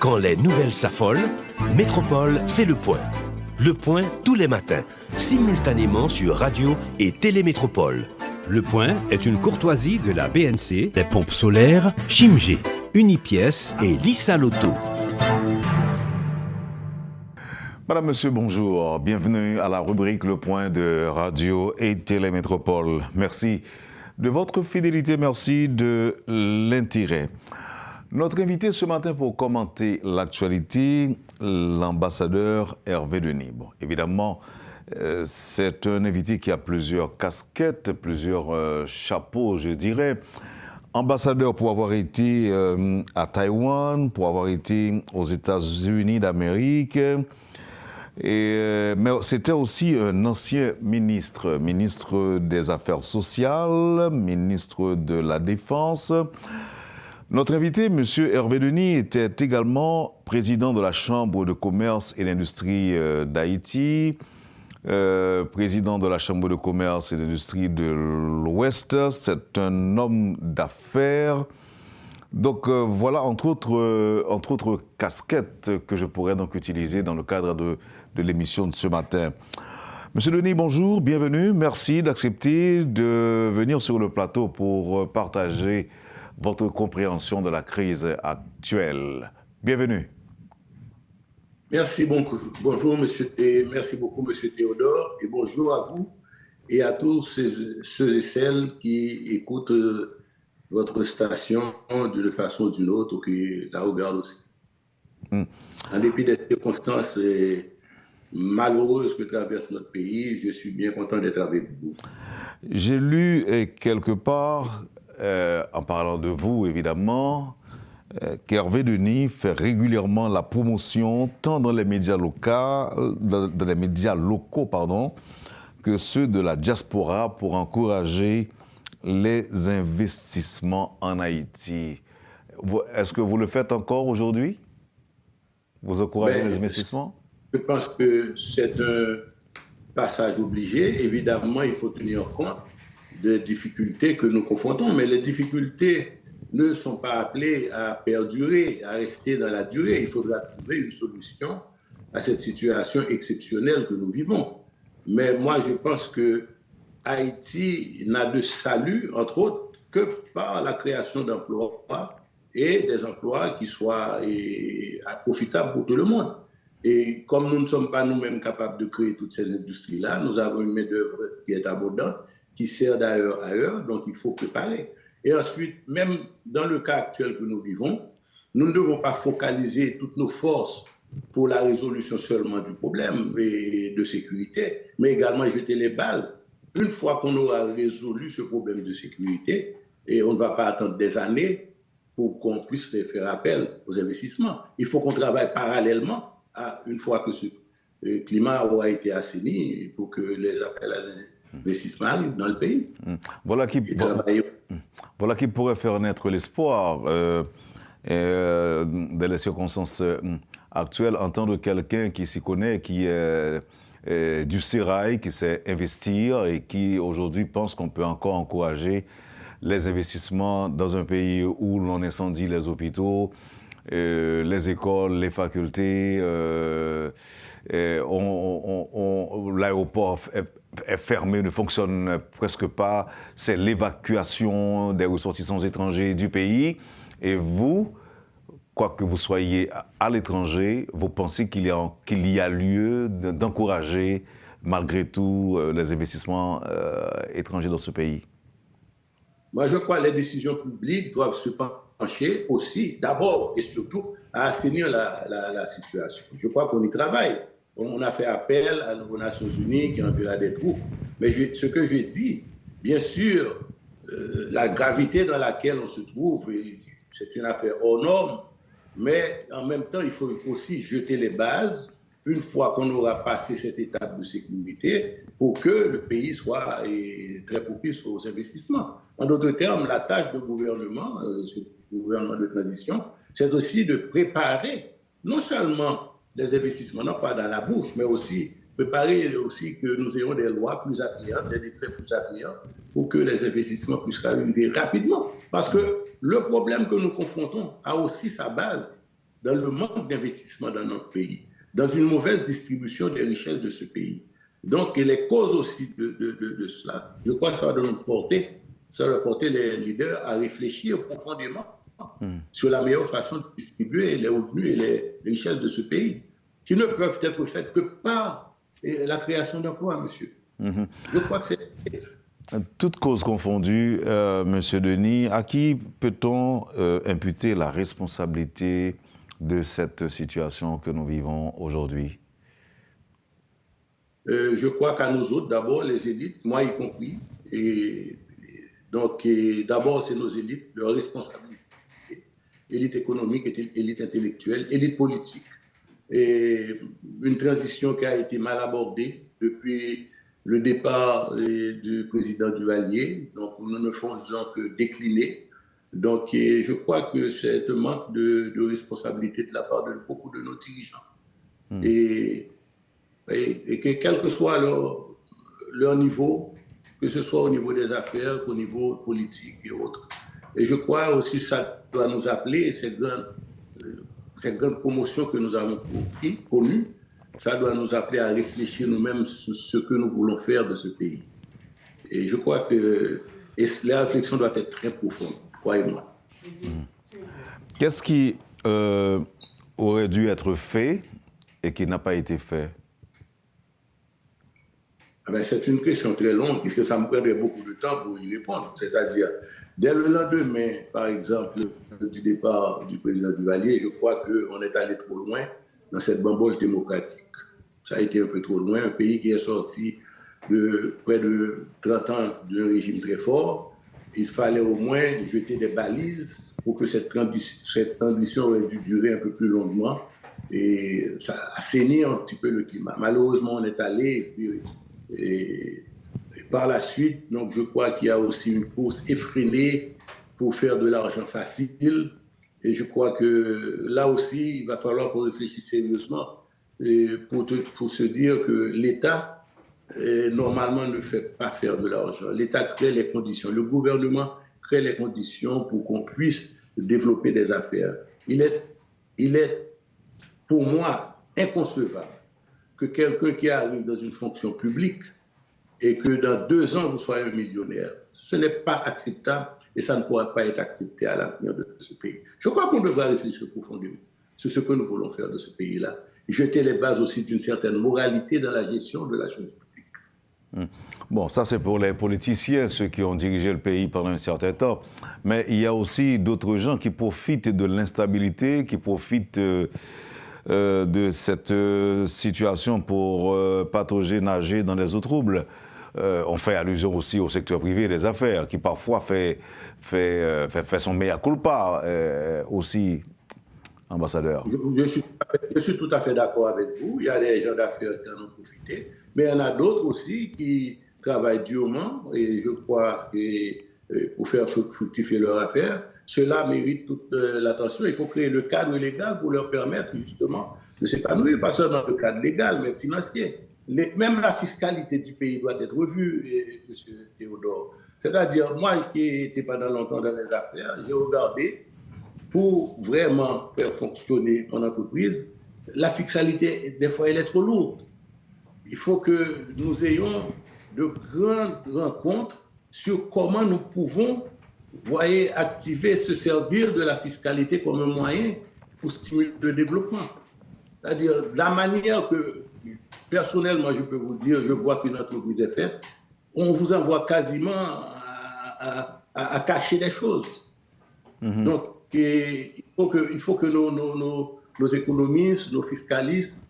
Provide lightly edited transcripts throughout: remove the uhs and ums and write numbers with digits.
Quand les nouvelles s'affolent, Métropole fait le point. Le point tous les matins, simultanément sur Radio et Télémétropole. Le point est une courtoisie de la BNC, des pompes solaires Chimgé, Unipièce et Lissa Lotto. Madame, Monsieur, bonjour. Bienvenue à la rubrique Le Point de Radio et Télémétropole. Merci de votre fidélité, merci de l'intérêt. Notre invité ce matin pour commenter l'actualité, l'ambassadeur Hervé Denis. Bon, évidemment, c'est un invité qui a plusieurs casquettes, plusieurs chapeaux, je dirais. Ambassadeur pour avoir été à Taïwan, pour avoir été aux États-Unis d'Amérique. Mais c'était aussi un ancien ministre, ministre des Affaires sociales, ministre de la Défense. Notre invité, M. Hervé Denis, était également président de la Chambre de commerce et d'industrie d'Haïti, président de la Chambre de commerce et d'industrie de l'Ouest. C'est un homme d'affaires. Donc voilà, entre autres casquettes que je pourrais donc utiliser dans le cadre de l'émission de ce matin. Monsieur Denis, bonjour, bienvenue. Merci d'accepter de venir sur le plateau pour partager votre compréhension de la crise actuelle. Bienvenue. Merci beaucoup. Bonjour, monsieur, et merci beaucoup, monsieur Théodore, et bonjour à vous et à tous ceux et celles qui écoutent votre station d'une façon ou d'une autre ou qui la regardent aussi. En dépit des circonstances malheureuses que traverse notre pays, je suis bien content d'être avec vous. J'ai lu quelque part, en parlant de vous évidemment, qu'Hervé Denis fait régulièrement la promotion tant dans les médias locaux, que ceux de la diaspora pour encourager les investissements en Haïti. Est-ce que vous le faites encore aujourd'hui? Vous encouragez les investissements? Je pense que c'est un passage obligé. Évidemment, il faut tenir compte des difficultés que nous confrontons, mais les difficultés ne sont pas appelées à perdurer, à rester dans la durée. Il faudra trouver une solution à cette situation exceptionnelle que nous vivons. Mais moi, je pense que Haïti n'a de salut, entre autres, que par la création d'emplois et des emplois qui soient profitables pour tout le monde. Et comme nous ne sommes pas nous-mêmes capables de créer toutes ces industries-là, nous avons une main-d'œuvre qui est abondante, qui sert d'ailleurs ailleurs, donc il faut préparer. Et ensuite, même dans le cas actuel que nous vivons, nous ne devons pas focaliser toutes nos forces pour la résolution seulement du problème de sécurité, mais également jeter les bases. Une fois qu'on aura résolu ce problème de sécurité, et on ne va pas attendre des années pour qu'on puisse faire appel aux investissements. Il faut qu'on travaille parallèlement une fois que ce climat aura été assaini pour que les appels à l'investissement arrivent dans le pays. Voilà qui pourrait faire naître l'espoir dans les circonstances actuelles, entendre quelqu'un qui s'y connaît, qui est du sérail, qui sait investir et qui aujourd'hui pense qu'on peut encore encourager les investissements dans un pays où l'on incendie les hôpitaux, les écoles, les facultés, l'aéroport est fermé, ne fonctionne presque pas. C'est l'évacuation des ressortissants étrangers du pays. Et vous, quoi que vous soyez à l'étranger, vous pensez qu'il y a lieu d'encourager malgré tout les investissements étrangers dans ce pays? Moi, je crois que les décisions publiques doivent se pencher aussi, d'abord et surtout, à assainir la situation. Je crois qu'on y travaille. On a fait appel aux Nations Unies qui enverra des troupes. Mais ce que je dis, bien sûr, la gravité dans laquelle on se trouve, c'est une affaire hors norme, mais en même temps, il faut aussi jeter les bases une fois qu'on aura passé cette étape de sécurité pour que le pays soit très propice aux investissements. En d'autres termes, la tâche du gouvernement, ce gouvernement de transition, c'est aussi de préparer non seulement des investissements, non pas dans la bouche, mais aussi préparer aussi que nous ayons des lois plus attrayantes, des décrets plus attrayants pour que les investissements puissent arriver rapidement. Parce que le problème que nous confrontons a aussi sa base dans le manque d'investissement dans notre pays, dans une mauvaise distribution des richesses de ce pays. Donc, et les causes aussi de cela, je crois que ça va porter les leaders à réfléchir profondément sur la meilleure façon de distribuer les revenus et les richesses de ce pays, qui ne peuvent être faites que par la création d'emplois, monsieur. Je crois que c'est... Toutes causes confondues, monsieur Denis, à qui peut-on imputer la responsabilité de cette situation que nous vivons aujourd'hui? Je crois qu'à nous autres, d'abord les élites, moi y compris, et donc d'abord c'est nos élites, leur responsabilité, élite économique, élite intellectuelle, élite politique, et une transition qui a été mal abordée depuis le départ du président Duvalier, donc nous ne faisons que décliner. Donc je crois que c'est un manque de responsabilité de la part de beaucoup de nos dirigeants. Et que quel que soit leur niveau, que ce soit au niveau des affaires, qu'au niveau politique et autres. Et je crois aussi que ça doit nous appeler, cette grande promotion que nous avons connue, ça doit nous appeler à réfléchir nous-mêmes sur ce que nous voulons faire de ce pays. Et je crois que la réflexion doit être très profonde, croyez-moi. Qu'est-ce qui aurait dû être fait et qui n'a pas été fait? C'est une question très longue et ça me prendrait beaucoup de temps pour y répondre. C'est-à-dire, dès le lendemain, par exemple, du départ du président Duvalier, je crois qu'on est allé trop loin dans cette bamboche démocratique. Ça a été un peu trop loin. Un pays qui est sorti de près de 30 ans d'un régime très fort, il fallait au moins jeter des balises pour que cette transition aurait dû durer un peu plus longuement et ça a assaini un petit peu le climat. Malheureusement, on est allé et par la suite, donc je crois qu'il y a aussi une course effrénée pour faire de l'argent facile. Et je crois que là aussi, il va falloir qu'on réfléchisse sérieusement pour se dire que l'État, normalement, ne fait pas faire de l'argent. L'État crée les conditions. Le gouvernement crée les conditions pour qu'on puisse développer des affaires. Il est, pour moi, inconcevable que quelqu'un qui arrive dans une fonction publique et que dans 2 ans, vous soyez un millionnaire. Ce n'est pas acceptable et ça ne pourra pas être accepté à l'avenir de ce pays. Je crois qu'on devrait réfléchir profondément sur ce que nous voulons faire de ce pays-là et jeter les bases aussi d'une certaine moralité dans la gestion de la chose publique. Bon, ça c'est pour les politiciens, ceux qui ont dirigé le pays pendant un certain temps. Mais il y a aussi d'autres gens qui profitent de l'instabilité, qui profitent de cette situation pour patauger, nager dans les eaux troubles. On fait allusion aussi au secteur privé des affaires, qui parfois fait son mea culpa aussi, ambassadeur. Je suis tout à fait d'accord avec vous. Il y a des gens d'affaires qui en ont profité, mais il y en a d'autres aussi qui travaillent durement, et je crois que pour faire fructifier leur affaire, cela mérite toute l'attention. Il faut créer le cadre légal pour leur permettre justement de s'épanouir, pas seulement le cadre légal, mais financier. Même la fiscalité du pays doit être revue, M. Théodore. C'est-à-dire, moi qui ai été pendant longtemps dans les affaires, j'ai regardé pour vraiment faire fonctionner mon entreprise, la fiscalité, des fois, elle est trop lourde. Il faut que nous ayons de grandes rencontres sur comment nous pouvons, voyez, activer, se servir de la fiscalité comme un moyen pour stimuler le développement. C'est-à-dire, la manière que, personnellement, je peux vous dire, je vois qu'une entreprise est faite, on vous envoie quasiment à cacher des choses. Donc, il faut que nos économistes, nos fiscalistes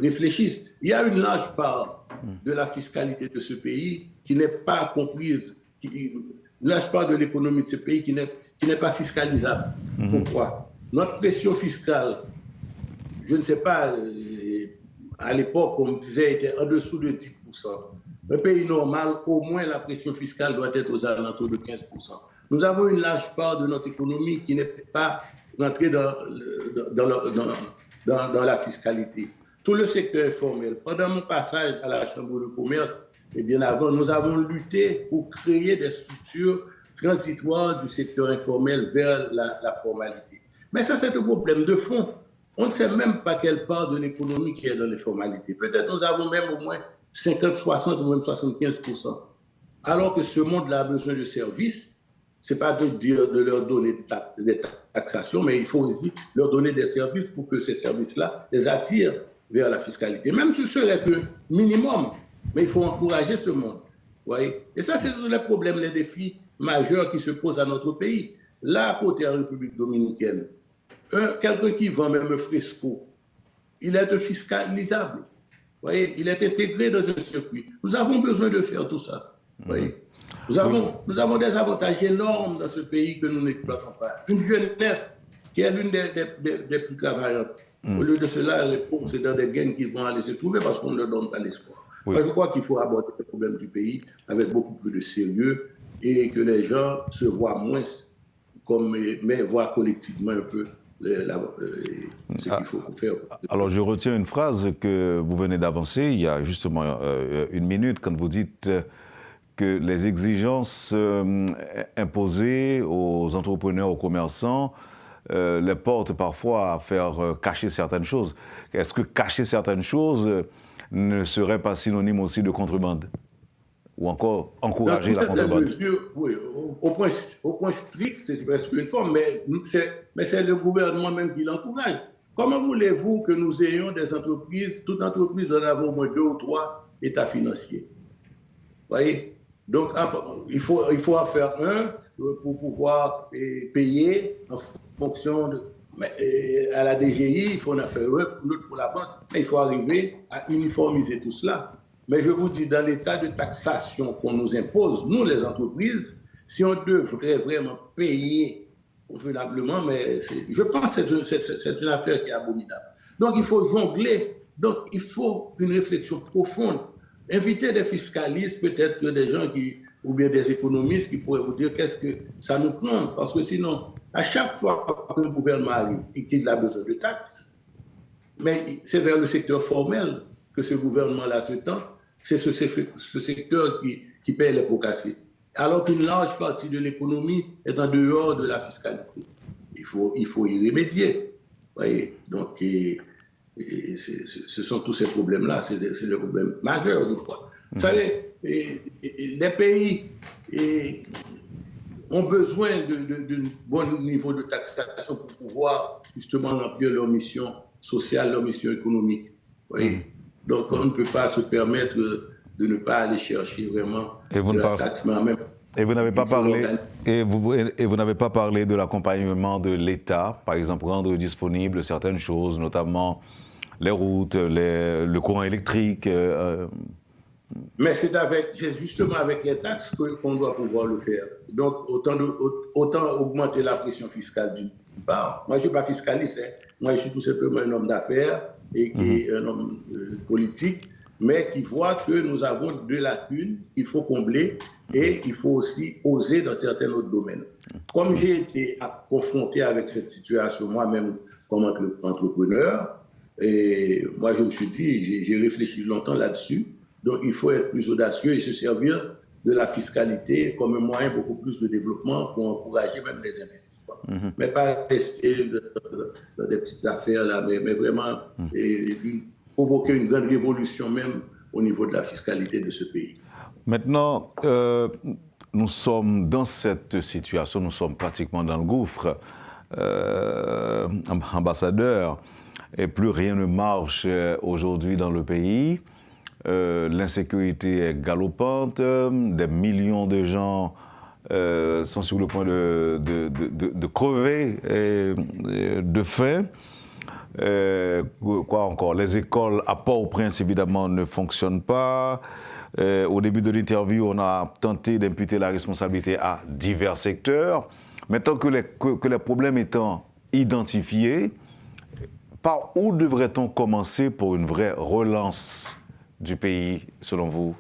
réfléchissent. Il y a une large part de la fiscalité de ce pays qui n'est pas comprise, une large part de l'économie de ce pays qui n'est pas fiscalisable. Pourquoi? Notre pression fiscale, je ne sais pas, à l'époque, comme on disait, était en dessous de 10%. Un pays normal, au moins la pression fiscale doit être aux alentours de 15%. Nous avons une large part de notre économie qui n'est pas rentrée dans la fiscalité. Tout le secteur informel. Pendant mon passage à la Chambre de commerce, et bien avant, nous avons lutté pour créer des structures transitoires du secteur informel vers la formalité. Mais ça, c'est un problème de fond. On ne sait même pas quelle part de l'économie qui est dans les formalités. Peut-être nous avons même au moins 50, 60 ou même 75%. Alors que ce monde-là a besoin de services. Ce n'est pas de leur donner des taxations, mais il faut aussi leur donner des services pour que ces services-là les attirent vers la fiscalité. Même si ce serait un minimum, mais il faut encourager ce monde. Voyez? Et ça, c'est les problèmes, les défis majeurs qui se posent à notre pays. Là, à côté, en République dominicaine, quelqu'un qui vend même un fresco, il est fiscalisable. Voyez? Il est intégré dans un circuit. Nous avons besoin de faire tout ça. Voyez? Nous avons des avantages énormes dans ce pays que nous n'exploitons pas. Une jeunesse qui est l'une des plus travaillantes. Au lieu de cela, la réponse est dans des gangs qui vont aller se trouver parce qu'on ne leur donne pas l'espoir. Je crois qu'il faut aborder les problèmes du pays avec beaucoup plus de sérieux et que les gens se voient moins mais voient collectivement un peu ce qu'il faut faire. Alors, je retiens une phrase que vous venez d'avancer il y a justement une minute quand vous dites que les exigences imposées aux entrepreneurs, aux commerçants, les portent parfois à faire cacher certaines choses. Est-ce que cacher certaines choses ne serait pas synonyme aussi de contrebande? Ou encore encourager la contrebande? Mesure, oui, au point strict, c'est presque une forme, mais c'est le gouvernement même qui l'encourage. Comment voulez-vous que nous ayons des entreprises, toute entreprise doit avoir au moins 2 ou 3 états financiers? Vous voyez? Donc, il faut en faire un pour pouvoir payer en fonction de... à la DGI, il faut en faire un, l'autre pour la banque, mais il faut arriver à uniformiser tout cela. Mais je vous dis, dans l'état de taxation qu'on nous impose, nous les entreprises, si on devrait vraiment payer convenablement, mais je pense que c'est une affaire qui est abominable. Donc il faut jongler, donc il faut une réflexion profonde. Inviter des fiscalistes, peut-être des gens ou bien des économistes qui pourraient vous dire qu'est-ce que ça nous prend. Parce que sinon, à chaque fois que le gouvernement arrive et qu'il a besoin de taxes, mais c'est vers le secteur formel que ce gouvernement-là se tend, c'est ce secteur qui paie les pots cassés. Alors qu'une large partie de l'économie est en dehors de la fiscalité. Il faut y remédier. Voyez? Donc, ce sont tous ces problèmes-là, c'est des problèmes majeurs, je crois. Vous savez, les pays ont besoin d'un bon niveau de taxation pour pouvoir justement remplir leur mission sociale, leur mission économique. Voyez? Donc, on ne peut pas se permettre de ne pas aller chercher vraiment la taxe, mais en même temps. Et vous n'avez pas parlé, vous n'avez pas parlé de l'accompagnement de l'État, par exemple rendre disponibles certaines choses, notamment les routes, le courant électrique. Mais c'est justement avec les taxes qu'on doit pouvoir le faire. Donc autant augmenter la pression fiscale d'une part. Moi je ne suis pas fiscaliste, hein. Moi je suis tout simplement un homme d'affaires et un homme politique, mais qui voit que nous avons 2 lacunes qu'il faut combler et il faut aussi oser dans certains autres domaines. Comme j'ai été confronté avec cette situation moi-même comme entrepreneur, et moi je me suis dit, j'ai réfléchi longtemps là-dessus, donc il faut être plus audacieux et se servir de la fiscalité comme un moyen beaucoup plus de développement pour encourager même des investissements. Mais pas rester dans des petites affaires là, mais vraiment provoquer une grande révolution même au niveau de la fiscalité de ce pays. Maintenant, nous sommes dans cette situation, nous sommes pratiquement dans le gouffre. Ambassadeur, et plus rien ne marche aujourd'hui dans le pays. L'insécurité est galopante, des millions de gens sont sur le point de crever de faim. Quoi encore? Les écoles à Port-au-Prince, évidemment, ne fonctionnent pas. Au début de l'interview, on a tenté d'imputer la responsabilité à divers secteurs. Maintenant que les problèmes étant identifiés, par où devrait-on commencer pour une vraie relance du pays, selon vous?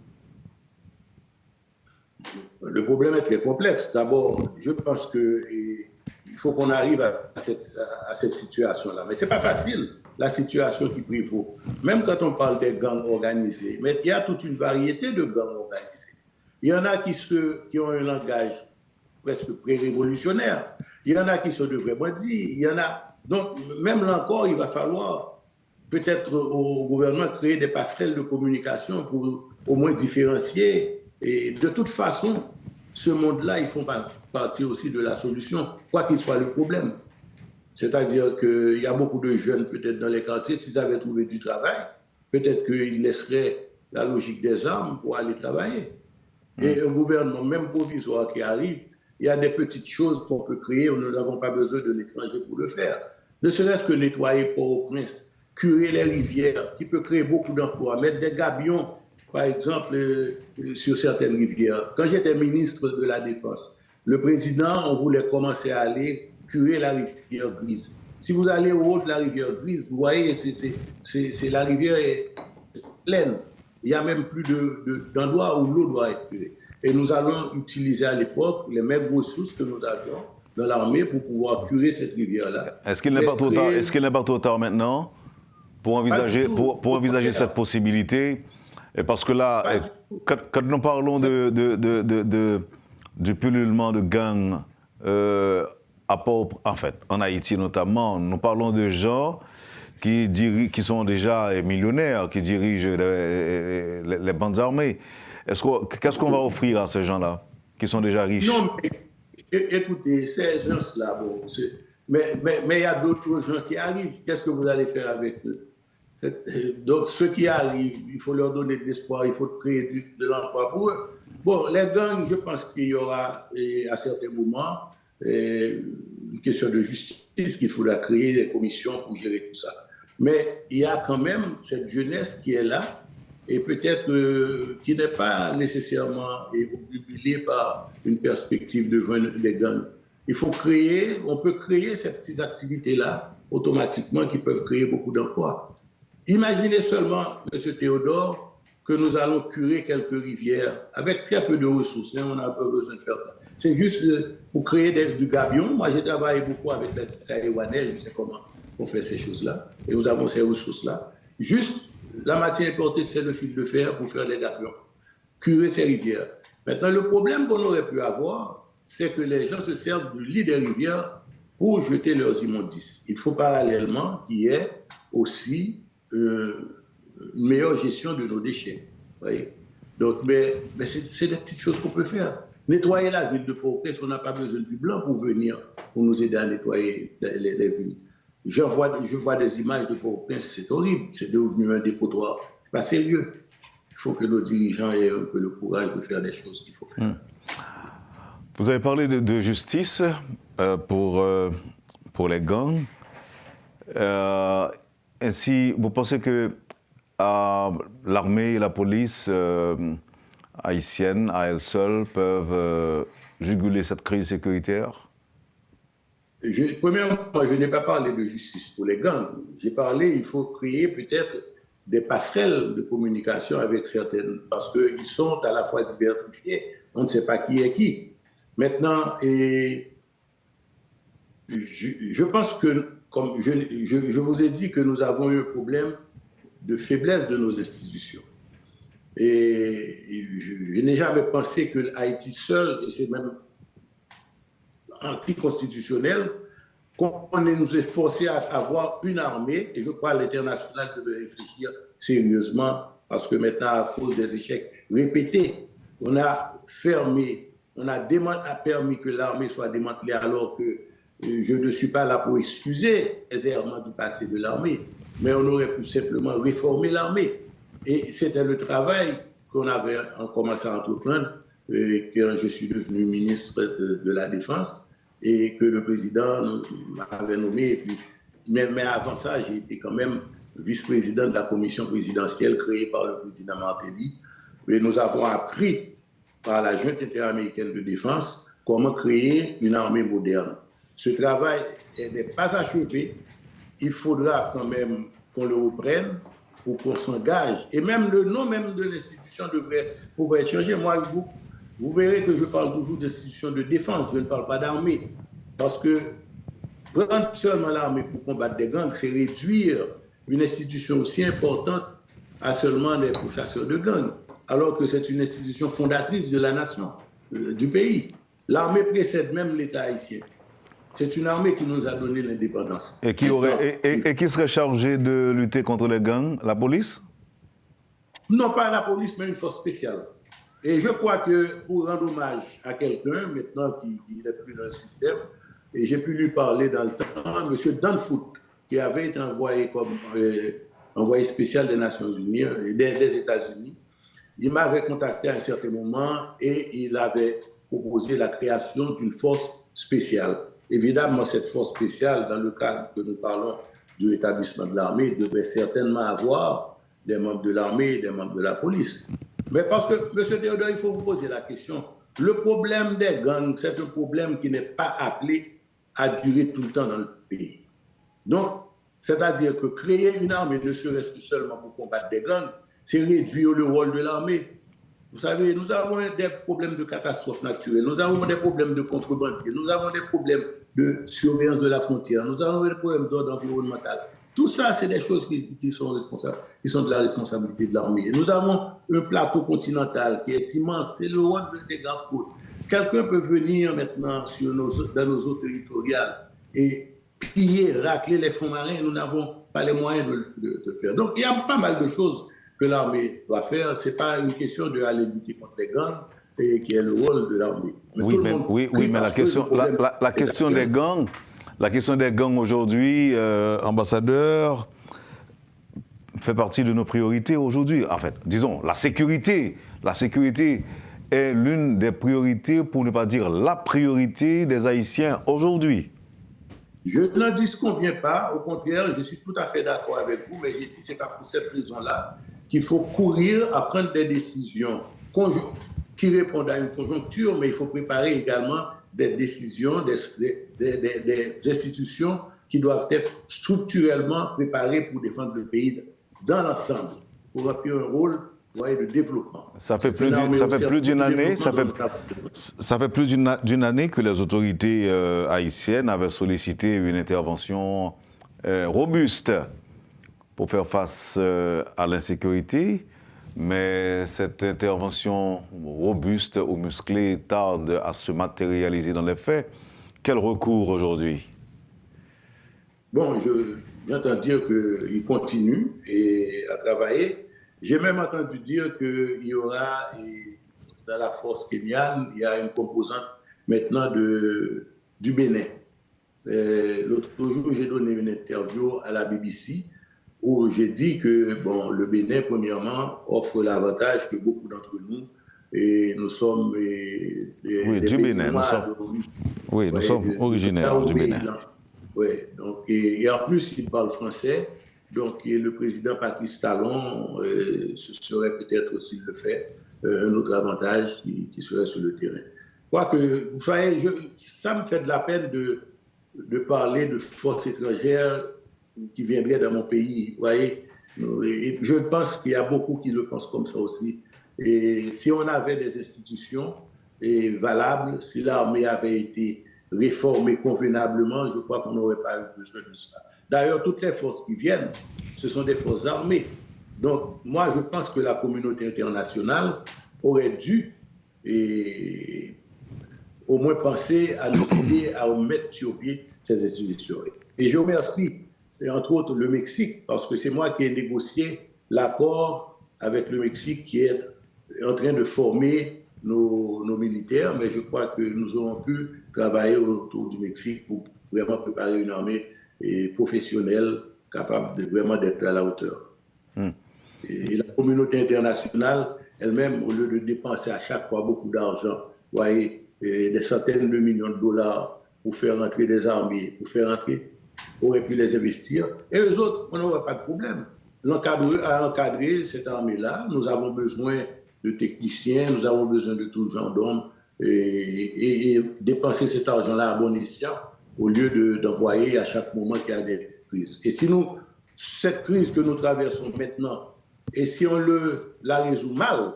Le problème est très complexe. D'abord, je pense qu'il faut qu'on arrive à cette situation-là. Mais ce n'est pas facile, la situation qui prévaut. Même quand on parle des gangs organisés, mais il y a toute une variété de gangs organisés. Il y en a qui ont un langage presque pré-révolutionnaire. Il y en a qui sont de vrais bandits. Il y en a Donc, même là encore, il va falloir peut-être au gouvernement créer des passerelles de communication pour au moins différencier. Et de toute façon, ce monde-là, ils font partie aussi de la solution, quoi qu'il soit le problème. C'est-à-dire qu'il y a beaucoup de jeunes peut-être dans les quartiers, s'ils avaient trouvé du travail, peut-être qu'ils laisseraient la logique des armes pour aller travailler. Et un gouvernement, même provisoire, qui arrive, il y a des petites choses qu'on peut créer, nous n'avons pas besoin de l'étranger pour le faire. Ne serait-ce que nettoyer Port-au-Prince, curer les rivières, qui peut créer beaucoup d'emplois, mettre des gabions, par exemple, sur certaines rivières. Quand j'étais ministre de la Défense, le président, on voulait commencer à aller curer la rivière Grise. Si vous allez au haut de la rivière Grise, vous voyez, la rivière est pleine. Il n'y a même plus d'endroit où l'eau doit être curée. Et nous allons utiliser à l'époque les mêmes ressources que nous avions dans l'armée pour pouvoir curer cette rivière-là. Est-ce qu'il n'est pas trop tard maintenant pour envisager cette possibilité? Parce que là, quand nous parlons du pullulement de gangs, en Haïti notamment, nous parlons de gens qui sont déjà millionnaires, qui dirigent les bandes armées. Qu'est-ce qu'on va offrir à ces gens-là, qui sont déjà riches? Non, mais écoutez, ces gens-là, mais il y a d'autres gens qui arrivent. Qu'est-ce que vous allez faire avec eux? Donc, ceux qui arrivent, il faut leur donner de l'espoir, il faut créer de l'emploi pour eux. Bon, les gangs, je pense qu'il y aura à certains moments une question de justice, qu'il faudra créer des commissions pour gérer tout ça. Mais il y a quand même cette jeunesse qui est là et peut-être qui n'est pas nécessairement obnubilée par une perspective de joindre des gangs. On peut créer ces petites activités-là automatiquement qui peuvent créer beaucoup d'emplois. Imaginez seulement, M. Théodore, que nous allons curer quelques rivières avec très peu de ressources. On n'a pas besoin de faire ça. C'est juste pour créer du gabion. Moi, j'ai travaillé beaucoup avec les Taïwanais, je sais comment on fait ces choses-là. Et nous avons ces ressources-là. Juste, la matière importée, c'est le fil de fer pour faire les gabions. Curer ces rivières. Maintenant, le problème qu'on aurait pu avoir, c'est que les gens se servent du lit des rivières pour jeter leurs immondices. Il faut parallèlement qu'il y ait aussi une meilleure gestion de nos déchets. Voyez. Donc, mais c'est des petites choses qu'on peut faire. Nettoyer la ville de Port-au-Prince, on n'a pas besoin du blanc pour venir, pour nous aider à nettoyer les villes. Je vois des images de Port-au-Prince, c'est horrible, c'est devenu un dépotoir. C'est pas sérieux. Il faut que nos dirigeants aient un peu le courage de faire des choses qu'il faut faire. Vous avez parlé de justice pour les gangs. Ainsi, vous pensez que l'armée et la police haïtienne, à elles seules, peuvent juguler cette crise sécuritaire? Premièrement, je n'ai pas parlé de justice pour les gangs. J'ai parlé, il faut créer peut-être des passerelles de communication avec certaines, parce qu'ils sont à la fois diversifiés. On ne sait pas qui est qui. Maintenant, je pense que, comme je vous ai dit, que nous avons eu un problème de faiblesse de nos institutions. Et je n'ai jamais pensé que Haïti seul, et c'est même anticonstitutionnel, qu'on nous ait forcé à avoir une armée, et je crois que l'international devait réfléchir sérieusement, parce que maintenant, à cause des échecs répétés, on a fermé, on a permis que l'armée soit démantelée, alors que je ne suis pas là pour excuser les errements du passé de l'armée, mais on aurait pu simplement réformer l'armée. Et c'était le travail qu'on avait commencé à entreprendre quand je suis devenu ministre de la Défense et que le président m'avait nommé. Mais avant ça, j'ai été quand même vice-président de la commission présidentielle créée par le président Martelly. Et nous avons appris par la junte interaméricaine de défense comment créer une armée moderne. Ce travail n'est pas achevé. Il faudra quand même qu'on le reprenne pour qu'on s'engage. Et même le nom même de l'institution devrait pouvoir être changé. Moi, vous verrez que je parle toujours d'institution de défense, je ne parle pas d'armée. Parce que prendre seulement l'armée pour combattre des gangs, c'est réduire une institution aussi importante à seulement des pourchasseurs de gangs, alors que c'est une institution fondatrice de la nation, du pays. L'armée précède même l'État haïtien. C'est une armée qui nous a donné l'indépendance. Et qui serait chargé de lutter contre les gangs? La police? Non, pas la police, mais une force spéciale. Et je crois que pour rendre hommage à quelqu'un, maintenant qui n'est plus dans le système, et j'ai pu lui parler dans le temps, M. Danfoot, qui avait été envoyé comme envoyé spécial des Nations Unies, des États-Unis, il m'avait contacté à un certain moment et il avait proposé la création d'une force spéciale. Évidemment, cette force spéciale, dans le cadre que nous parlons du rétablissement de l'armée, devait certainement avoir des membres de l'armée et des membres de la police. Mais parce que, M. Théodore, il faut vous poser la question. Le problème des gangs, c'est un problème qui n'est pas appelé à durer tout le temps dans le pays. Donc, c'est-à-dire que créer une armée, ne serait-ce que seulement pour combattre des gangs, c'est réduire le rôle de l'armée. Vous savez, nous avons des problèmes de catastrophes naturelles, nous avons des problèmes de contrebandiers, nous avons des problèmes de surveillance de la frontière, nous avons des problèmes d'ordre environnemental. Tout ça, c'est des choses qui sont responsables, qui sont de la responsabilité de l'armée. Nous avons un plateau continental qui est immense, c'est le rôle des grandes côtes. Quelqu'un peut venir maintenant dans nos eaux territoriales et piller, racler les fonds marins, nous n'avons pas les moyens de faire. Donc, il y a pas mal de choses que l'armée doit faire. Ce n'est pas une question d'aller lutter contre les gangs, et qui est le rôle de l'armée. Oui, mais la question des gangs, aujourd'hui, ambassadeur, fait partie de nos priorités aujourd'hui. En fait, disons, la sécurité est l'une des priorités, pour ne pas dire la priorité des Haïtiens aujourd'hui. Je n'en disconviens pas, au contraire, je suis tout à fait d'accord avec vous, mais j'ai dit que ce n'est pas pour cette raison-là qu'il faut courir à prendre des décisions qui répondent à une conjoncture, mais il faut préparer également des décisions, des institutions qui doivent être structurellement préparées pour défendre le pays dans l'ensemble, pour appuyer un rôle de développement. Ça fait plus d'une année que les autorités haïtiennes avaient sollicité une intervention robuste pour faire face à l'insécurité, mais cette intervention robuste ou musclée tarde à se matérialiser dans les faits. Quel recours aujourd'hui? Bon, j'entends dire qu'il continue à travailler. J'ai même entendu dire qu'il y aura, dans la force kenyane, il y a une composante maintenant du Bénin. L'autre jour, j'ai donné une interview à la BBC où j'ai dit que le Bénin, premièrement, offre l'avantage que beaucoup d'entre nous, et nous sommes du Bénin. Nous sommes originaires du Bénin. Oui, donc, et en plus, il parle français. Donc, le président Patrice Talon, ce serait peut-être, s'il le fait, un autre avantage qui serait sur le terrain. Quoique, vous savez, ça me fait de la peine de parler de forces étrangères qui viendraient dans mon pays. Vous voyez, et je pense qu'il y a beaucoup qui le pensent comme ça aussi. Et si on avait des institutions valables, si l'armée avait été réformée convenablement, je crois qu'on n'aurait pas eu besoin de ça. D'ailleurs, toutes les forces qui viennent, ce sont des forces armées. Donc, moi, je pense que la communauté internationale aurait dû au moins penser à nous aider à mettre sur pied ces institutions. Et je remercie, entre autres, le Mexique, parce que c'est moi qui ai négocié l'accord avec le Mexique qui est en train de former nos militaires, mais je crois que nous aurons pu travailler autour du Mexique pour vraiment préparer une armée professionnelle capable vraiment d'être à la hauteur. Et la communauté internationale elle-même, au lieu de dépenser à chaque fois beaucoup d'argent, voyez, des centaines de millions de dollars pour faire entrer des armées, aurait pu les investir. Et eux autres, on n'aurait pas de problème. À encadrer cette armée-là, nous avons besoin de techniciens, nous avons besoin de tout genre d'hommes, et dépenser cet argent-là à bon escient, au lieu d'envoyer à chaque moment qu'il y a des crises. Et si cette crise que nous traversons maintenant, et si on la résout mal,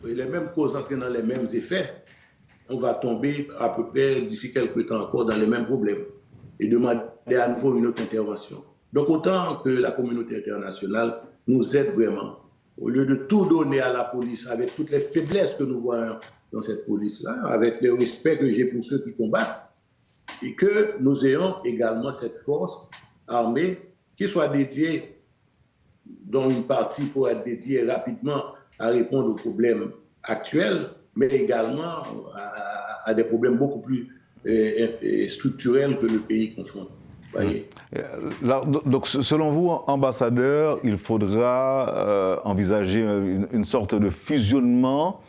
les mêmes causes entraînant les mêmes effets, on va tomber à peu près d'ici quelques temps encore dans les mêmes problèmes et demander à nouveau une autre intervention. Donc autant que la communauté internationale nous aide vraiment, au lieu de tout donner à la police avec toutes les faiblesses que nous voyons dans cette police-là, avec le respect que j'ai pour ceux qui combattent, et que nous ayons également cette force armée qui soit dédiée, dont une partie pourrait être dédiée rapidement à répondre aux problèmes actuels, mais également à des problèmes beaucoup plus structurels que le pays confronte. Voyez. Là, donc, selon vous, ambassadeur, il faudra envisager une sorte de fusionnement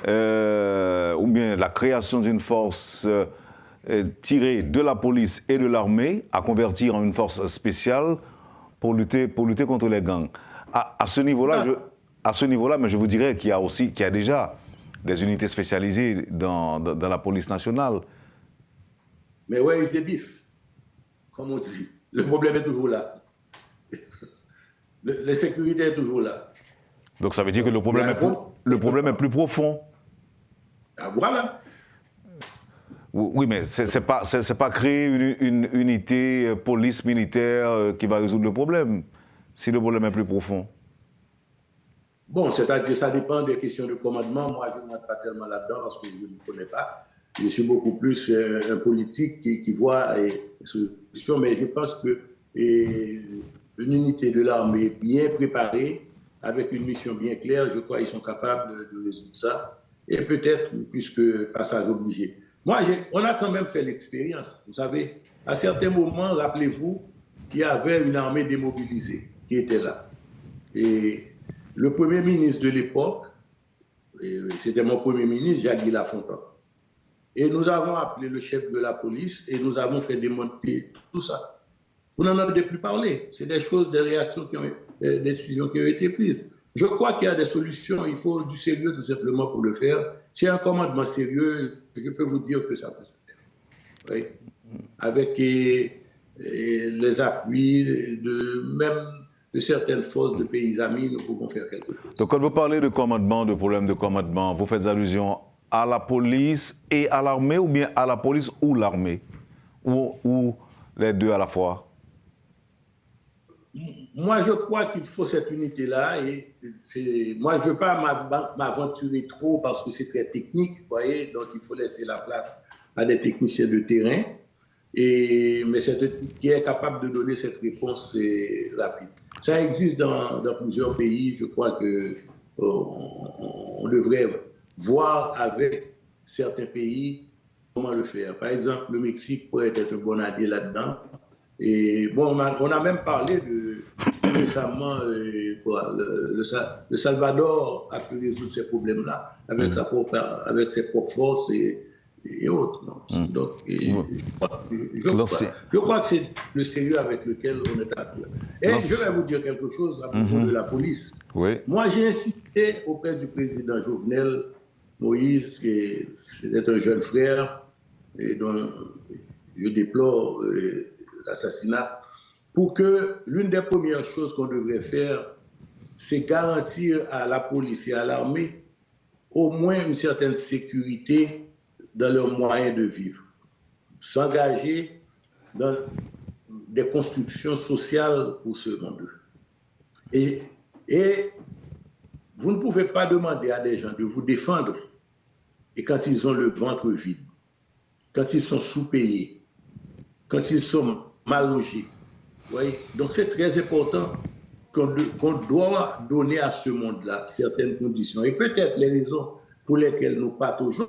ou bien la création d'une force tirée de la police et de l'armée à convertir en une force spéciale pour lutter contre les gangs. À ce niveau-là, mais je vous dirais qu'il y a déjà des unités spécialisées dans la police nationale. Mais where is the beef? Comme on dit. Le problème est toujours là. La sécurité est toujours là. Donc ça veut dire que le problème est plus profond. Ah, voilà. Oui, mais c'est pas créer une unité police militaire qui va résoudre le problème, si le problème est plus profond. Bon, c'est-à-dire, ça dépend des questions de commandement. Moi, je ne m'entre pas tellement là-dedans parce que je ne connais pas. Je suis beaucoup plus un politique qui voit les solutions, mais je pense que une unité de l'armée bien préparée, avec une mission bien claire, je crois qu'ils sont capables de résoudre ça. Et peut-être, puisque passage obligé. Moi, on a quand même fait l'expérience. Vous savez, à certains moments, rappelez-vous qu'il y avait une armée démobilisée qui était là. Et le premier ministre de l'époque, c'était mon premier ministre, Jacques Lafontaine. Et nous avons appelé le chef de la police et nous avons fait démonter tout ça. Vous n'en avez plus parlé. C'est des choses, des réactions, des décisions qui ont été prises. Je crois qu'il y a des solutions, il faut du sérieux tout simplement pour le faire. S'il y a un commandement sérieux, je peux vous dire que ça peut se faire. Oui. Avec les appuis même de certaines forces de pays amis, nous pouvons faire quelque chose. Donc quand vous parlez de commandement, de problème de commandement, vous faites allusion à la police et à l'armée ou bien à la police ou l'armée? Ou les deux à la fois? Moi, je crois qu'il faut cette unité-là. Et moi, je ne veux pas m'aventurer trop parce que c'est très technique, vous voyez, donc il faut laisser la place à des techniciens de terrain, mais qui est capable de donner cette réponse rapide. Ça existe dans plusieurs pays. Je crois qu'on devrait voir avec certains pays comment le faire. Par exemple, le Mexique pourrait être un bon allié là-dedans. Et bon, on a même parlé récemment, le Salvador a pu résoudre ces problèmes-là avec ses propres forces et autres. Non? Donc, je crois que c'est le sérieux avec lequel on est appelé. Et je vais vous dire quelque chose à propos de la police. Oui. Moi, j'ai insisté auprès du président Jovenel Moïse, qui c'était un jeune frère et dont je déplore l'assassinat, pour que l'une des premières choses qu'on devrait faire, c'est garantir à la police et à l'armée au moins une certaine sécurité dans leurs moyens de vivre. S'engager dans des constructions sociales pour ce monde. Et vous ne pouvez pas demander à des gens de vous défendre et quand ils ont le ventre vide, quand ils sont sous-payés, quand ils sont mal logés. Voyez? Donc c'est très important qu'on doit donner à ce monde-là certaines conditions. Et peut-être les raisons pour lesquelles nous pataugeons,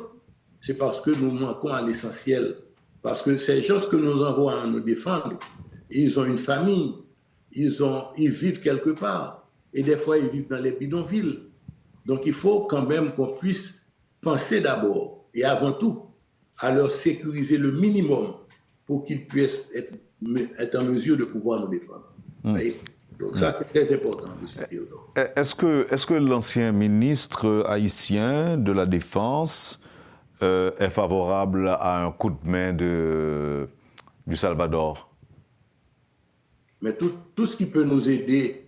c'est parce que nous manquons à l'essentiel. Parce que ces gens que nous envoient à nous défendre, ils ont une famille, ils vivent quelque part. Et des fois, ils vivent dans les bidonvilles. Donc il faut quand même qu'on puisse penser d'abord et avant tout à leur sécuriser le minimum pour qu'ils puissent être en mesure de pouvoir nous défendre. Donc ça, c'est très important, M. Théodore. Est-ce que l'ancien ministre haïtien de la Défense est favorable à un coup de main du Salvador? Mais tout ce qui peut nous aider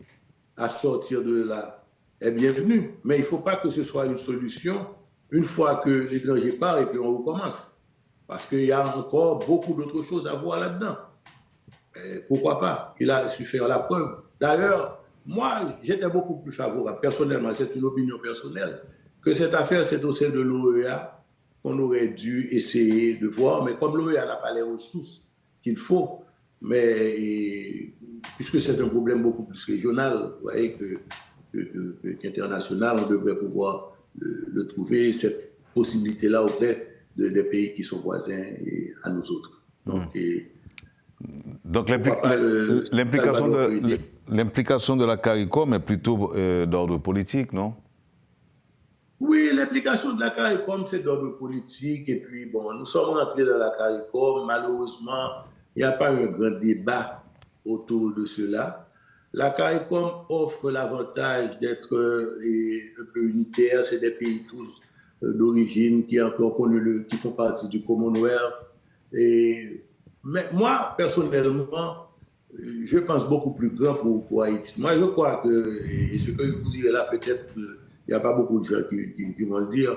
à sortir de là est bienvenu. Mais il ne faut pas que ce soit une solution une fois que l'étranger part et puis on recommence. Parce qu'il y a encore beaucoup d'autres choses à voir là-dedans. Pourquoi pas? Il a su faire la preuve. D'ailleurs, moi, j'étais beaucoup plus favorable, personnellement, c'est une opinion personnelle, que cette affaire, c'est au sein de l'OEA qu'on aurait dû essayer de voir, mais comme l'OEA n'a pas les ressources qu'il faut, mais puisque c'est un problème beaucoup plus régional, vous voyez, qu'international, on devrait pouvoir le trouver, cette possibilité-là auprès des pays qui sont voisins et à nous autres. Donc l'implication de la CARICOM est plutôt d'ordre politique, non? Oui, l'implication de la CARICOM, c'est d'ordre politique. Et puis, bon, nous sommes rentrés dans la CARICOM. Malheureusement, il n'y a pas eu un grand débat autour de cela. La CARICOM offre l'avantage d'être un peu unitaire. C'est des pays tous d'origine qui font partie du Commonwealth. Mais moi, personnellement, je pense beaucoup plus grand pour Haïti. Moi, je crois que, et ce que vous direz là, peut-être qu'il n'y a pas beaucoup de gens qui vont le dire,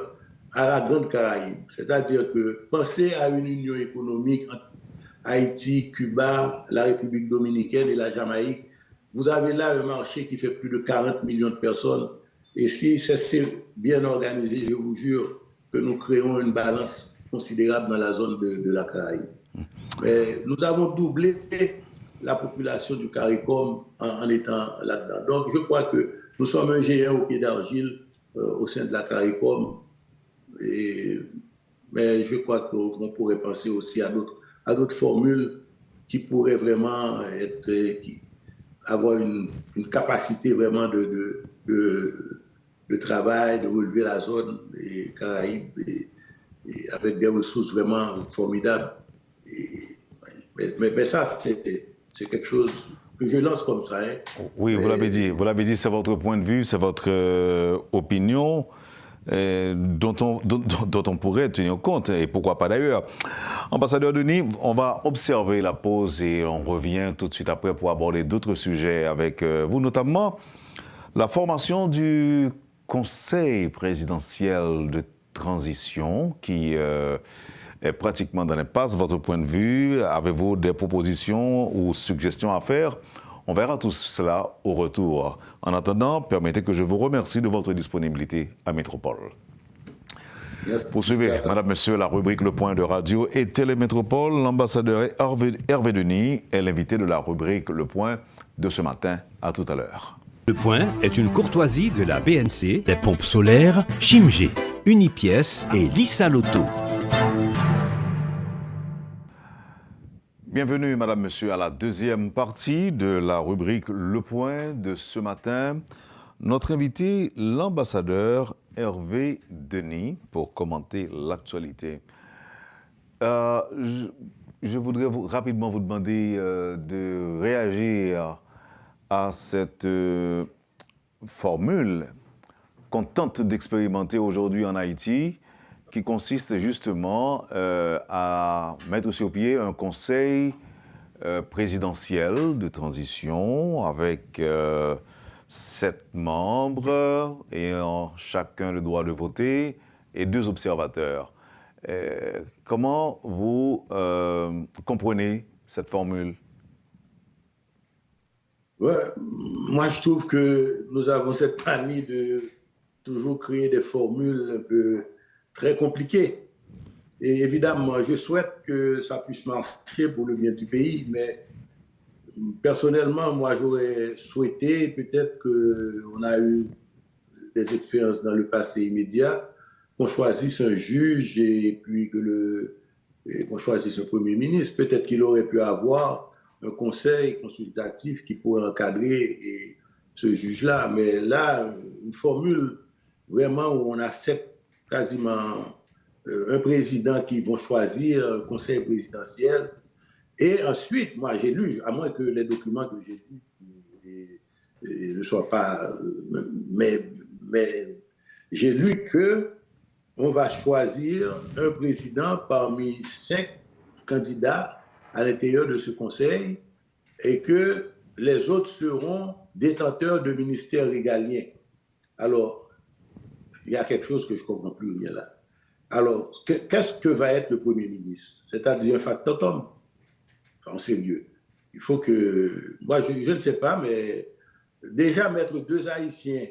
à la Grande Caraïbe. C'est-à-dire que penser à une union économique entre Haïti, Cuba, la République dominicaine et la Jamaïque, vous avez là un marché qui fait plus de 40 millions de personnes. Et si c'est bien organisé, je vous jure que nous créons une balance considérable dans la zone de la Caraïbe. Mais nous avons doublé la population du CARICOM en étant là-dedans. Donc, je crois que nous sommes un géant au pied d'argile au sein de la CARICOM. Mais je crois qu'on pourrait penser aussi à d'autres formules qui pourraient vraiment avoir une capacité vraiment de travail, de relever la zone des Caraïbes et avec des ressources vraiment formidables. Mais ça, c'est quelque chose que je lance comme ça. Hein. Oui, vous l'avez dit, c'est votre point de vue, c'est votre opinion dont on pourrait tenir compte, et pourquoi pas d'ailleurs. Ambassadeur Denis, on va observer la pause et on revient tout de suite après pour aborder d'autres sujets avec vous, notamment la formation du Conseil présidentiel de transition qui est pratiquement dans l'impasse. Votre point de vue, avez-vous des propositions ou suggestions à faire? On verra tout cela au retour. En attendant, permettez que je vous remercie de votre disponibilité à Métropole. Yes. Poursuivez, Madame, Monsieur, la rubrique Le Point de Radio et Télémétropole. L'ambassadeur Hervé Denis est l'invité de la rubrique Le Point de ce matin. À tout à l'heure. Le Point est une courtoisie de la BNC, des pompes solaires Chimgé, Unipièce et Lissa Lotto. Bienvenue, Madame, Monsieur, à la deuxième partie de la rubrique Le Point de ce matin. Notre invité, l'ambassadeur Hervé Denis, pour commenter l'actualité. Je voudrais rapidement vous demander de réagir à cette formule qu'on tente d'expérimenter aujourd'hui en Haïti, qui consiste justement à mettre sur pied un conseil présidentiel de transition avec 7 membres ayant chacun le droit de voter et 2 observateurs. Comment vous comprenez cette formule? Ouais, moi, je trouve que nous avons cette manie de toujours créer des formules un peu très compliquées. Et évidemment, je souhaite que ça puisse marcher pour le bien du pays, mais personnellement, moi, j'aurais souhaité peut-être qu'on a eu des expériences dans le passé immédiat, qu'on choisisse un juge et puis qu'on choisisse un premier ministre. Peut-être qu'il aurait pu avoir un conseil consultatif qui pourrait encadrer ce juge-là. Mais là, une formule vraiment où on accepte quasiment un président qui vont choisir un conseil présidentiel. Et ensuite, moi, j'ai lu, à moins que les documents que j'ai lus ne soient pas... Mais j'ai lu qu'on va choisir un président parmi 5 candidats à l'intérieur de ce conseil et que les autres seront détenteurs de ministères régaliens. Alors, il y a quelque chose que je ne comprends plus rien là. Alors, qu'est-ce que va être le Premier ministre? C'est-à-dire un factotum? En sérieux. Il faut que... Moi, je ne sais pas, mais déjà mettre 2 Haïtiens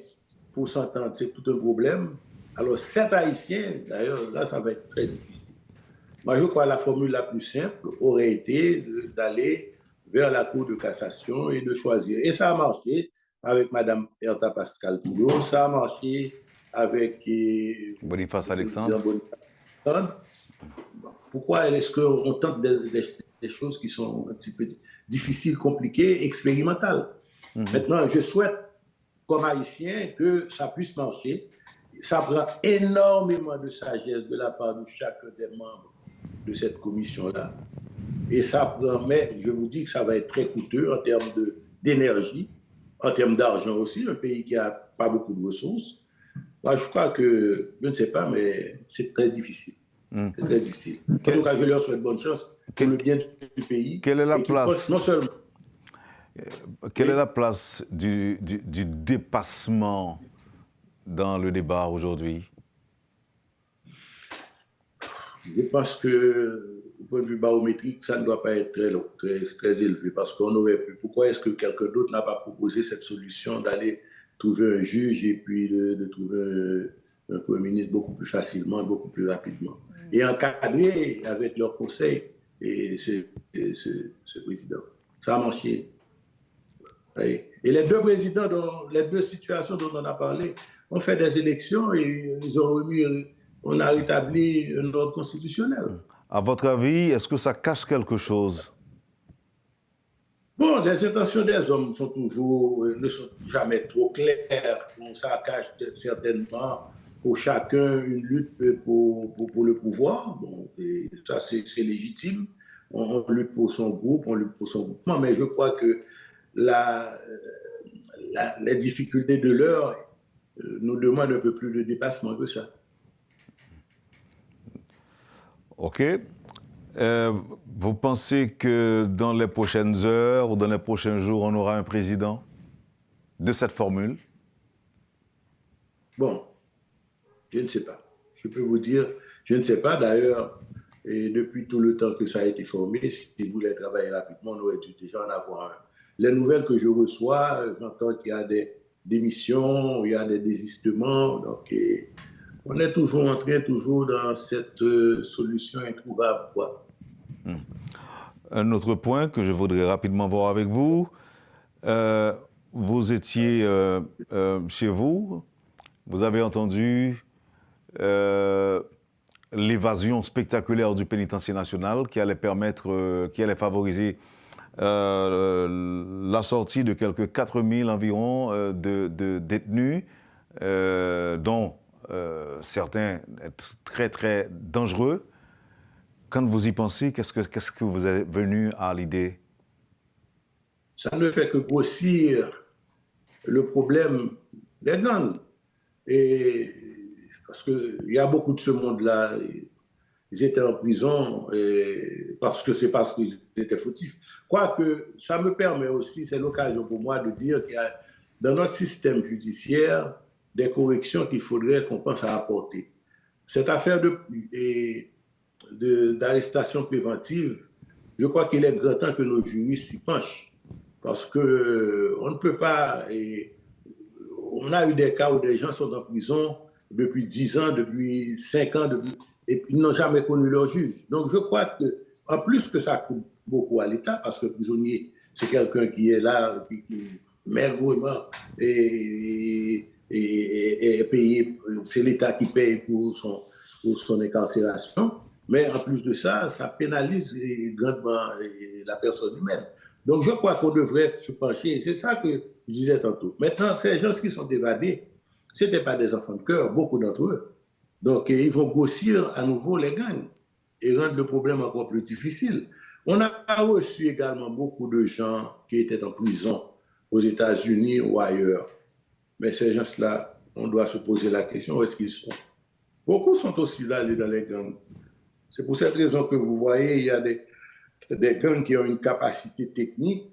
pour s'entendre, c'est tout un problème. Alors, 7 Haïtiens, d'ailleurs, là, ça va être très difficile. Moi, je crois que la formule la plus simple aurait été d'aller vers la Cour de cassation et de choisir. Et ça a marché avec Mme Erta Pascal Poulot, ça a marché avec Boniface le président Alexandre. Boniface Alexandre. Pourquoi est-ce qu'on tente des choses qui sont un petit peu difficiles, compliquées, expérimentales? Maintenant, je souhaite, comme haïtien, que ça puisse marcher. Ça prend énormément de sagesse de la part de chacun des membres de cette commission-là. Et ça permet, je vous dis que ça va être très coûteux en termes d'énergie, en termes d'argent aussi, un pays qui n'a pas beaucoup de ressources. Moi, je crois que, je ne sais pas, mais c'est très difficile. C'est très difficile. En tout cas, je leur souhaite bonne chance pour le bien du pays. Quelle est la place, non seulement. Quelle est la place du dépassement dans le débat aujourd'hui? Je pense que, au point de vue barométrique, ça ne doit pas être très élevé parce qu'on aurait pu. Pourquoi est-ce que quelqu'un d'autre n'a pas proposé cette solution d'aller trouver un juge et puis de trouver un Premier ministre beaucoup plus facilement, beaucoup plus rapidement et encadrer avec leur conseil et ce président? Ça a marché. Et les deux présidents, les deux situations dont on a parlé, ont fait des élections et ils ont remis. On a rétabli un ordre constitutionnel. À votre avis, est-ce que ça cache quelque chose? Bon, les intentions des hommes ne sont jamais trop claires. Bon, ça cache certainement pour chacun une lutte pour le pouvoir. Bon, et ça, c'est légitime. On lutte pour son groupe, on lutte pour son groupement. Mais je crois que les difficultés de l'heure nous demandent un peu plus de dépassement que ça. OK. Vous pensez que dans les prochaines heures ou dans les prochains jours, on aura un président de cette formule? Bon, je ne sais pas. Je peux vous dire, je ne sais pas. D'ailleurs, et depuis tout le temps que ça a été formé, si vous voulez travailler rapidement, on aurait dû déjà en avoir un. Les nouvelles que je reçois, j'entends qu'il y a des démissions, il y a des désistements. Donc, on est toujours en train, toujours dans cette solution introuvable, quoi. Un autre point que je voudrais rapidement voir avec vous, vous étiez chez vous, vous avez entendu l'évasion spectaculaire du pénitencier national qui allait permettre, qui allait favoriser la sortie de quelques 4000 environ de détenus, dont certains très très dangereux. Quand vous y pensez, qu'est-ce que vous est venu à l'idée? Ça ne fait que grossir le problème des gangs. Et parce qu'il y a beaucoup de ce monde-là, ils étaient en prison parce qu'ils étaient fautifs. Quoique, ça me permet aussi, c'est l'occasion pour moi de dire qu'il y a dans notre système judiciaire des corrections qu'il faudrait qu'on pense à apporter. Cette affaire d'arrestation préventive, je crois qu'il est grand temps que nos juristes s'y penchent. Parce qu'on ne peut pas... on a eu des cas où des gens sont en prison depuis 10 ans, depuis 5 ans, et ils n'ont jamais connu leur juge. Donc je crois qu'en plus que ça coûte beaucoup à l'État, parce que le prisonnier, c'est quelqu'un qui est là, qui maigrement et payé, c'est l'État qui paye pour son incarcération. Mais en plus de ça, ça pénalise grandement la personne humaine. Donc je crois qu'on devrait se pencher, c'est ça que je disais tantôt. Maintenant, ces gens qui sont évadés, ce n'étaient pas des enfants de cœur, beaucoup d'entre eux. Donc ils vont grossir à nouveau les gangs et rendre le problème encore plus difficile. On a reçu également beaucoup de gens qui étaient en prison aux États-Unis ou ailleurs. Mais ces gens-là, on doit se poser la question, où est-ce qu'ils sont? Beaucoup sont aussi là dans les gangs. C'est pour cette raison que vous voyez, il y a des gangs qui ont une capacité technique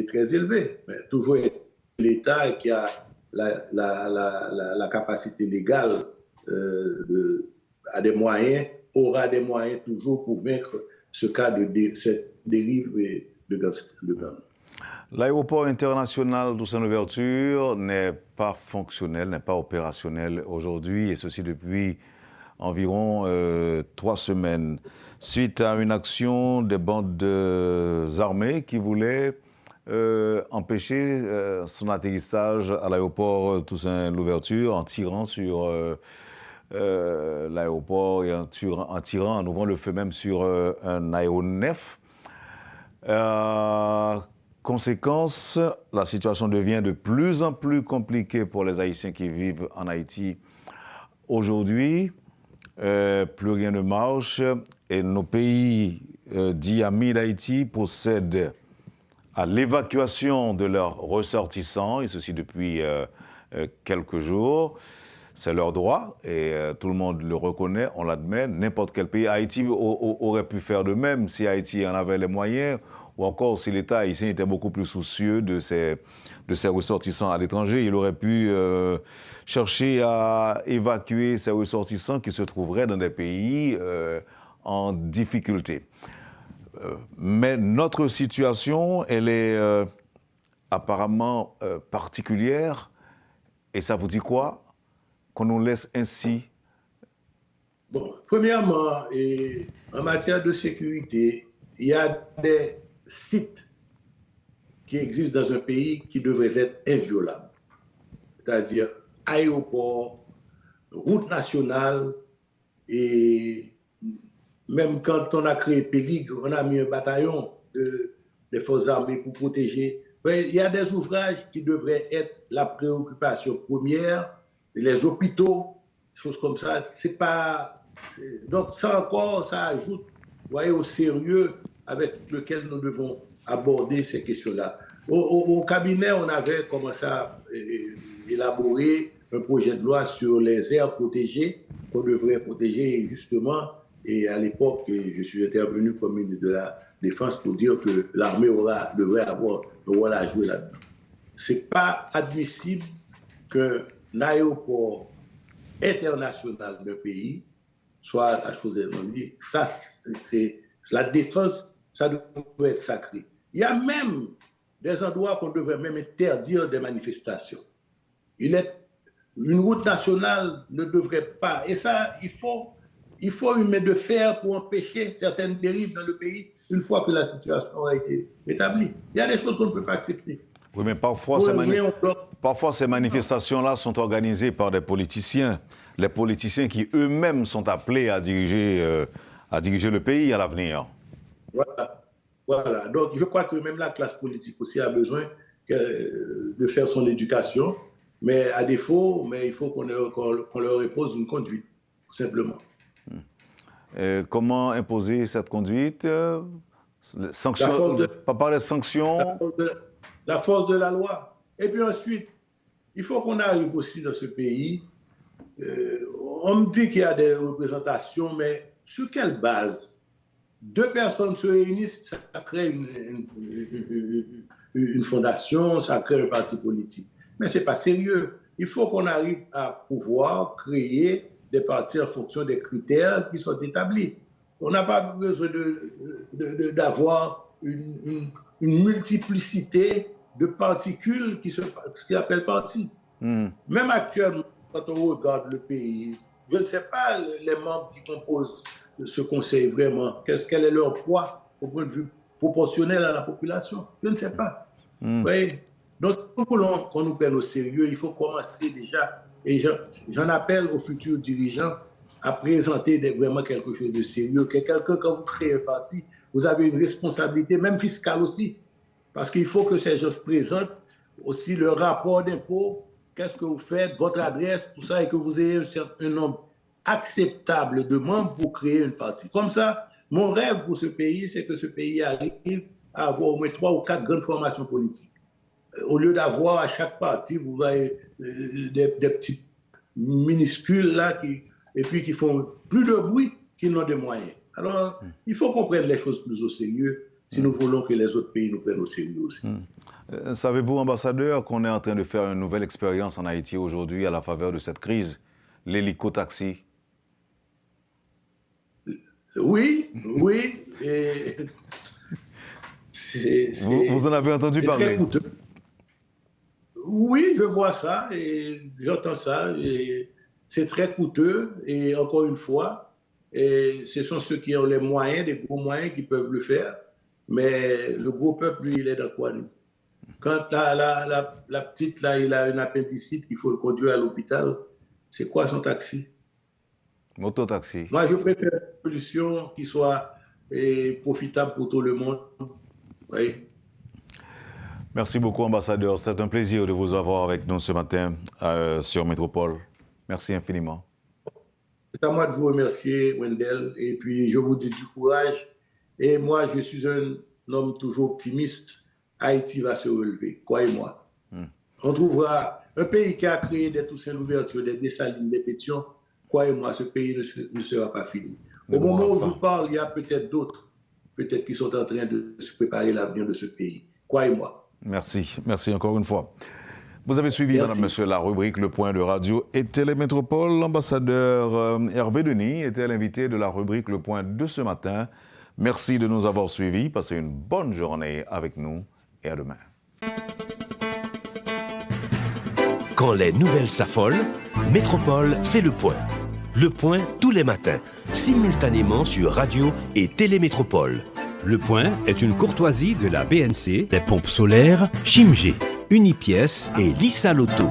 très élevée. Mais toujours l'État qui a la capacité légale a des moyens, aura des moyens toujours pour vaincre ce cas de cette dérive de gangs. L'aéroport international Toussaint Louverture n'est pas fonctionnel, n'est pas opérationnel aujourd'hui, et ceci depuis environ 3 semaines, suite à une action des bandes armées qui voulaient empêcher son atterrissage à l'aéroport Toussaint Louverture en tirant sur l'aéroport et en ouvrant le feu même sur un aéronef. Conséquence, la situation devient de plus en plus compliquée pour les Haïtiens qui vivent en Haïti. Aujourd'hui, plus rien ne marche et nos pays dits amis d'Haïti procèdent à l'évacuation de leurs ressortissants, et ceci depuis quelques jours. C'est leur droit et tout le monde le reconnaît, on l'admet. N'importe quel pays, Haïti aurait pu faire de même si Haïti en avait les moyens, ou encore si l'État haïtien était beaucoup plus soucieux de ses ressortissants à l'étranger. Il aurait pu chercher à évacuer ces ressortissants qui se trouveraient dans des pays en difficulté. Mais notre situation, elle est apparemment particulière. Et ça vous dit quoi? Qu'on nous laisse ainsi? Bon, premièrement, en matière de sécurité, il y a des sites qui existent dans un pays qui devraient être inviolables. C'est-à-dire aéroport, route nationale, et même quand on a créé Pélig, on a mis un bataillon des forces armées pour protéger. Il y a des ouvrages qui devraient être la préoccupation première, les hôpitaux, choses comme ça. Donc ça encore, ça ajoute, vous voyez, au sérieux avec lequel nous devons aborder ces questions-là. Au cabinet, on avait commencé à élaborer un projet de loi sur les aires protégées qu'on devrait protéger justement. Et à l'époque, je suis intervenu comme ministre de la Défense pour dire que l'armée devrait avoir un rôle à jouer là-dedans. Ce n'est pas admissible qu'un aéroport international d'un pays soit la chose des ça, c'est la défense, ça doit être sacré. Il y a même des endroits qu'on devrait même interdire des manifestations. Une route nationale ne devrait pas. Et ça, il faut une main de fer pour empêcher certaines dérives dans le pays une fois que la situation a été établie. Il y a des choses qu'on ne peut pas accepter. Oui, mais parfois, ces manifestations-là sont organisées par des politiciens. Les politiciens qui eux-mêmes sont appelés à diriger le pays à l'avenir. Voilà. Donc, je crois que même la classe politique aussi a besoin de faire son éducation. Mais à défaut, il faut qu'on leur impose une conduite, tout simplement. Comment imposer cette conduite? Pas parler de sanctions? La force de la loi. Et puis ensuite, il faut qu'on arrive aussi dans ce pays. On me dit qu'il y a des représentations, mais sur quelle base? 2 personnes se réunissent, ça crée une fondation, ça crée un parti politique. Mais ce n'est pas sérieux. Il faut qu'on arrive à pouvoir créer des partis en fonction des critères qui sont établis. On n'a pas besoin d'avoir une multiplicité de particules qui appellent partis. Même actuellement, quand on regarde le pays, je ne sais pas les membres qui composent ce conseil vraiment, quel est leur poids au point de vue proportionnel à la population. Je ne sais pas. Oui. Donc, pour qu'on nous prenne au sérieux, il faut commencer déjà, et j'en appelle aux futurs dirigeants à présenter vraiment quelque chose de sérieux. Que quelqu'un, quand vous créez un parti, vous avez une responsabilité, même fiscale aussi, parce qu'il faut que ces gens se présentent aussi leur rapport d'impôt, qu'est-ce que vous faites, votre adresse, tout ça, et que vous ayez un nombre acceptable de membres pour créer une partie. Comme ça, mon rêve pour ce pays, c'est que ce pays arrive à avoir au moins 3 ou 4 grandes formations politiques. Au lieu d'avoir à chaque parti, vous voyez des petits minuscules là, et puis qui font plus de bruit qu'ils n'ont de moyens. Alors, il faut qu'on prenne les choses plus au sérieux si nous voulons que les autres pays nous prennent au sérieux aussi. Savez-vous, ambassadeur, qu'on est en train de faire une nouvelle expérience en Haïti aujourd'hui à la faveur de cette crise, l'hélico-taxi? Oui. Et Vous en avez entendu parler? C'est très coûteux. Oui, je vois ça et j'entends ça. Et c'est très coûteux et encore une fois, ce sont ceux qui ont les moyens, des gros moyens qui peuvent le faire. Mais le gros peuple, lui, il est dans quoi, lui? Quand la petite, là, il a une appendicite qu'il faut le conduire à l'hôpital, c'est quoi son taxi? Mototaxi. Moi, je préfère une solution qui soit profitable pour tout le monde. Oui. Merci beaucoup, ambassadeur. C'est un plaisir de vous avoir avec nous ce matin sur Métropole. Merci infiniment. C'est à moi de vous remercier, Wendell. Et puis, je vous dis du courage. Et moi, je suis un homme toujours optimiste. Haïti va se relever, croyez-moi. On trouvera un pays qui a créé des Toussaint Louverture, des Dessalines, des Pétions. Croyez-moi, ce pays ne sera pas fini. Au moment où je vous parle, il y a peut-être d'autres, peut-être qui sont en train de se préparer l'avenir de ce pays. Croyez-moi. Merci. Merci encore une fois. Vous avez suivi, madame, monsieur, la rubrique Le Point de Radio et Télémétropole. L'ambassadeur Hervé Denis était l'invité de la rubrique Le Point de ce matin. Merci de nous avoir suivis. Passez une bonne journée avec nous et à demain. Quand les nouvelles s'affolent, Métropole fait le point. Le point tous les matins, simultanément sur Radio et Télémétropole. Le Point est une courtoisie de la BNC, des pompes solaires Chimgé, Unipièces et Lisa Lotto.